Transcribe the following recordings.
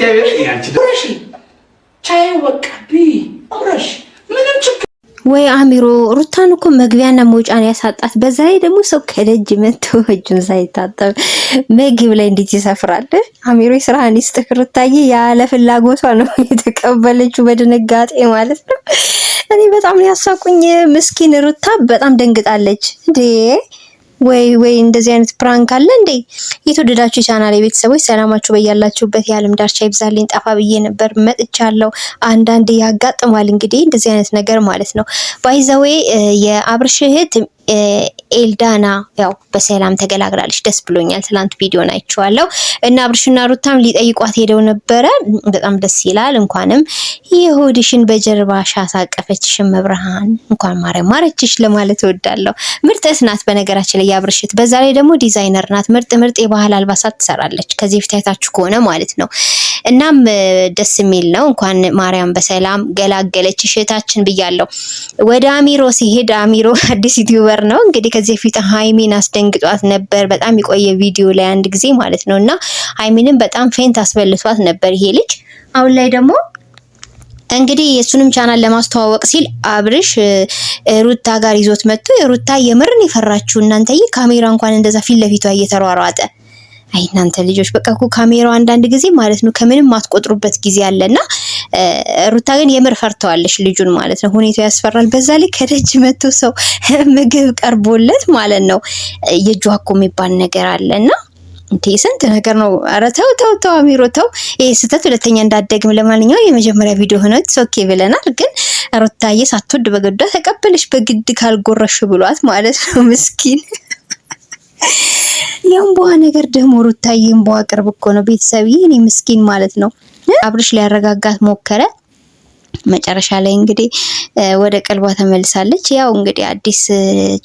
እግዚአብሔር ያንቺ ድረሽ ቻይ ወቀቢ አብረሽ ምንም ችግር ወይ አሚሮ ሩታን እኮ መግቢያና መውጫን ያሳጣት። በዛ ላይ ደግሞ ሰው ከደጅ መጥቶ እጁን ሳይታጠብ ምግብ ላይ እንዴት ይሰፍራል? አሚሮ ስራህን ይስጥህ። ሩታዬ ያለ ፍላጎቷ ነው የተቀበለችው በድንጋጤ ማለት ነው። እኔ በጣም ያሳቁኝ። ምስኪን ሩታ በጣም ደንግጣለች እንዴ። ወይ እንደዚህ አይነት ፕራንክ አለ እንዴ? የተወደዳችሁ የቻናሌ ቤተሰቦች ሰላማችሁ በያላችሁበት የዓለም ዳርቻ ይብዛልኝ። ጠፋ ብዬ ነበር መጥቻለሁ። አንዳንዴ ያጋጥማል እንግዲህ እንደዚህ አይነት ነገር ማለት ነው። ባይዘዌ የአብርሽ እህት ኤልዳና ያው በሰላም ተገላግላለች። ደስ ብሎኛል። ትላንት ቪዲዮን አይቼዋለሁ እና አብርሽና ሩታም ሊጠይቋት ሄደው ነበረ። በጣም ደስ ይላል። እንኳንም የሆድሽን በጀርባሽ አሳቀፈችሽ መብርሃን እንኳን ማርያም ማረችሽ ለማለት እወዳለሁ። ምርጥ ናት በነገራችን ላይ የአብርሽት። በዛ ላይ ደግሞ ዲዛይነር ናት። ምርጥ የባህል አልባሳት ትሰራለች ከዚህ በፊት አይታችሁ ከሆነ ማለት ነው። እናም ደስ የሚል ነው። እንኳን ማርያም በሰላም ገላገለችሽ እህታችን ብያለሁ። ወደ አሚሮ ሲሄድ አሚሮ አዲስ ዩቲዩበር ነው እንግዲህ ከዚህ በፊት ሃይሚን አስደንግጧት ነበር። በጣም የቆየ ቪዲዮ ላይ አንድ ጊዜ ማለት ነውና ሃይሚንም በጣም ፌንት አስበልቷት ነበር ይሄ ልጅ። አሁን ላይ ደግሞ እንግዲህ የሱንም ቻናል ለማስተዋወቅ ሲል አብርሽ ሩታ ጋር ይዞት መጥቶ ሩታ የምርን ይፈራችሁ እናንተዬ ካሜራ እንኳን እንደዛ ፊት ለፊቷ እየተሯሯጠ አይ እናንተ ልጆች በቃ እኮ ካሜራው አንዳንድ ጊዜ ማለት ነው ከምንም ማትቆጥሩበት ጊዜ አለና ሩታ ግን የምር ፈርተዋለች ልጁን ማለት ነው። ሁኔታው ያስፈራል። በዛ ላይ ከደጅ መጥቶ ሰው ምግብ ቀርቦለት ማለት ነው የጇኮ የሚባል ነገር አለና እንዴ ስንት ነገር ነው። ኧረ ተው አሚሮ ተው። ይሄ ስህተት ሁለተኛ እንዳደግም። ለማንኛውም የመጀመሪያ ቪዲዮ ሆኖ ኦኬ ብለናል። ግን ሩታዬ ሳትወድ በግዷ ተቀበለች በግድ ካልጎረሽ ብሏት ማለት ነው። ምስኪን የእንቧ ነገር ደግሞ ሩታዬ እንቧ ቅርብ እኮ ነው ቤተሰብ። ይሄኔ ምስኪን ማለት ነው። አብርሽ ሊያረጋጋት ሞከረ። መጨረሻ ላይ እንግዲህ ወደ ቀልቧ ተመልሳለች። ያው እንግዲህ አዲስ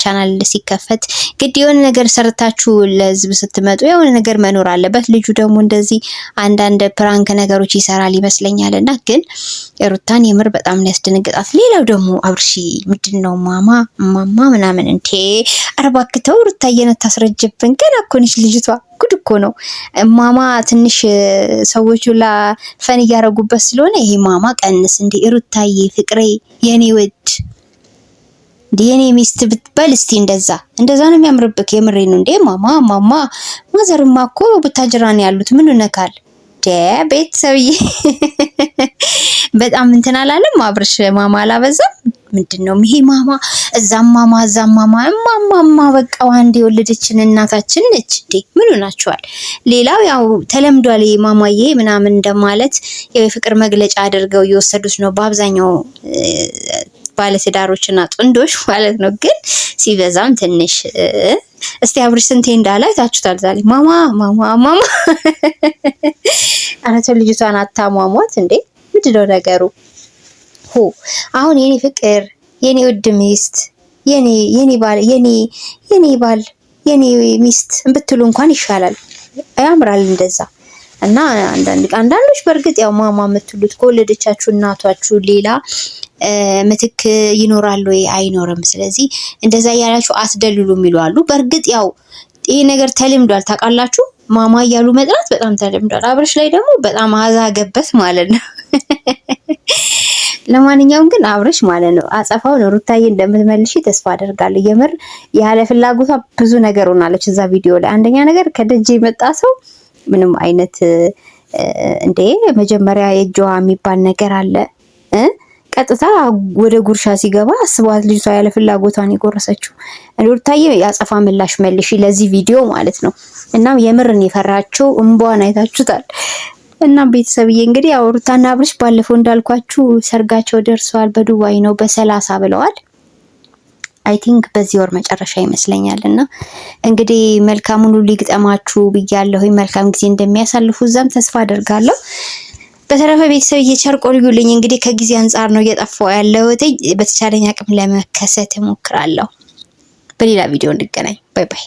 ቻናል ሲከፈት ግድ የሆነ ነገር ሰርታችሁ ለህዝብ ስትመጡ የሆነ ነገር መኖር አለበት። ልጁ ደግሞ እንደዚህ አንዳንድ ፕራንክ ነገሮች ይሰራል ይመስለኛልና ግን ሩታን የምር በጣም ያስደነግጣት። ሌላው ደግሞ አብርሺ ምንድነው ማማ ምናምን እንቴ አርባክተው ሩታዬን ታስረጅብን። ገና እኮ ነች ልጅቷ። ጉድ እኮ ነው ማማ። ትንሽ ሰዎቹ ፈን እያረጉበት ስለሆነ ይሄ ማማ ቀንስ እንዴ ሩታዬ ፍቅሬ የኔ ወድ እንዴ የኔ ሚስት ብትበል እስቲ እንደዛ ነው የሚያምርብክ። የምሬ ነው እንዴ ማማ ማዘርማ እኮ ቡታጅራን ያሉት ምን ነካል ቤተሰብዬ። በጣም እንትን አላለም አብርሽ ማማ አላበዛም። ምንድነው ይሄ ማማ እዛም ማማ በቃ አንዴ የወለደችን እናታችን ነች እንዴ ምን ሆናችኋል? ሌላው ያው ተለምዷል ማማዬ ምናምን እንደማለት የፍቅር መግለጫ አድርገው እየወሰዱት ነው በአብዛኛው ባለትዳሮችና ጥንዶች ማለት ነው። ግን ሲበዛም ትንሽ እስቲ አብርሽ ስንቴ እንዳለ አይታችሁታል ዛሬ ማማ አራተ ልጅቷን አታሟሟት እንዴ ምንድነው ነገሩ? አሁን የኔ ፍቅር የኔ ውድ ሚስት የኔ ባል የኔ ሚስት እንብትሉ እንኳን ይሻላል። ያምራል እንደዛ። እና አንዳንዶች በእርግጥ ያው ማማ የምትሉት ከወለደቻችሁ እናቷችሁ ሌላ ምትክ ይኖራል ወይ አይኖርም። ስለዚህ እንደዛ ያላችሁ አስደልሉ የሚሉ አሉ። በእርግጥ ያው ይሄ ነገር ተለምዷል ታውቃላችሁ። ማማ እያሉ መጥራት በጣም ተለምዷል። አብርሽ ላይ ደግሞ በጣም አዛገበት ማለት ነው። ለማንኛውም ግን አብርሽ ማለት ነው አጸፋውን ሩታዬ እንደምትመልሺ ተስፋ አደርጋለሁ። የምር ያለ ፍላጎቷ ብዙ ነገር ሆናለች እዛ ቪዲዮ ላይ። አንደኛ ነገር ከደጅ የመጣ ሰው ምንም አይነት እንዴ መጀመሪያ የእጅዋ የሚባል ነገር አለ ቀጥታ ወደ ጉርሻ ሲገባ አስቧት ልጅቷ ያለ ፍላጎቷን የጎረሰችው። ሩታዬ ያጸፋ ምላሽ መልሺ ለዚህ ቪዲዮ ማለት ነው። እናም የምርን የፈራቸው እንቧን አይታችሁታል። እና ቤተሰብዬ እንግዲህ ያው ሩታና አብርሽ ባለፈው እንዳልኳችሁ ሰርጋቸው ደርሰዋል። በዱባይ ነው በ30 ብለዋል። አይ ቲንክ በዚህ ወር መጨረሻ ይመስለኛል። እና እንግዲህ መልካሙን ሁሉ ይግጠማችሁ ብያለሁ። መልካም ጊዜ እንደሚያሳልፉ እዛም ተስፋ አደርጋለሁ። በተረፈ ቤተሰብ እየቸር ቆዩልኝ። እንግዲህ ከጊዜ አንፃር ነው እየጠፋው ያለሁት። በተቻለኝ አቅም ለመከሰት እሞክራለሁ። በሌላ ቪዲዮ እንገናኝ። ባይ ባይ።